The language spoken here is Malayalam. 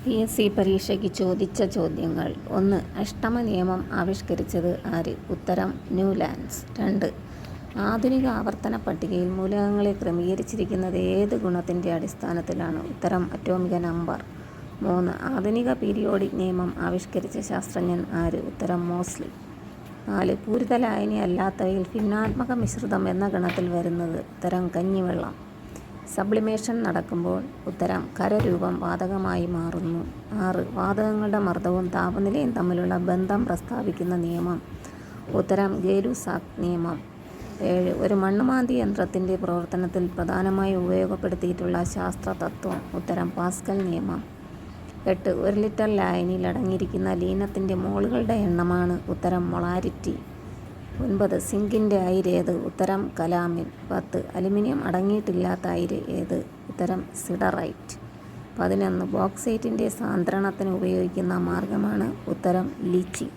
PSC പരീക്ഷയ്ക്ക് ചോദിച്ച ചോദ്യങ്ങൾ: 1. അഷ്ടമ നിയമം ആവിഷ്കരിച്ചത് ആര്? ഉത്തരം ന്യൂലാൻഡ്സ്. 2. ആധുനിക ആവർത്തന പട്ടികയിൽ മൂലകങ്ങളെ ക്രമീകരിച്ചിരിക്കുന്നത് ഏത് ഗുണത്തിൻ്റെ അടിസ്ഥാനത്തിലാണ്? ഉത്തരം അറ്റോമിക നമ്പർ. 3. ആധുനിക പീരിയോഡിക് നിയമം ആവിഷ്കരിച്ച ശാസ്ത്രജ്ഞൻ ആര്? ഉത്തരം മോസ്ലി. 4. പൂരിത ലായനി അല്ലാത്തവയിൽ ഭിന്നാത്മക മിശ്രിതം എന്ന ഗണത്തിൽ വരുന്നത്? ഉത്തരം കഞ്ഞിവെള്ളം. സബ്ലിമേഷൻ നടക്കുമ്പോൾ? ഉത്തരം ഖരരൂപം വാതകമായി മാറുന്നു. 6. വാതകങ്ങളുടെ മർദ്ദവും താപനിലയും തമ്മിലുള്ള ബന്ധം പ്രസ്താവിക്കുന്ന നിയമം? ഉത്തരം ഗേ-ലുസാക്ക് നിയമം. 7. ഒരു മണ്ണുമാന്തി യന്ത്രത്തിൻ്റെ പ്രവർത്തനത്തിൽ പ്രധാനമായും ഉപയോഗപ്പെടുത്തിയിട്ടുള്ള ശാസ്ത്രതത്വം? ഉത്തരം പാസ്കൽ നിയമം. 8. 1 ലിറ്റർ ലായനിയിൽ അടങ്ങിയിരിക്കുന്ന ലീനത്തിൻ്റെ മോളുകളുടെ എണ്ണമാണ്? ഉത്തരം മൊളാരിറ്റി. 9. സിങ്കിൻ്റെ അയിര് ഏത്? ഉത്തരം കലാമിൻ. 10. അലുമിനിയം അടങ്ങിയിട്ടില്ലാത്ത അയിര് ഏത്? ഉത്തരം സിഡറൈറ്റ്. 11. ബോക്സൈറ്റിൻ്റെ സാന്ദ്രണത്തിന് ഉപയോഗിക്കുന്ന മാർഗ്ഗമാണ്? ഉത്തരം ലീച്ചിങ്.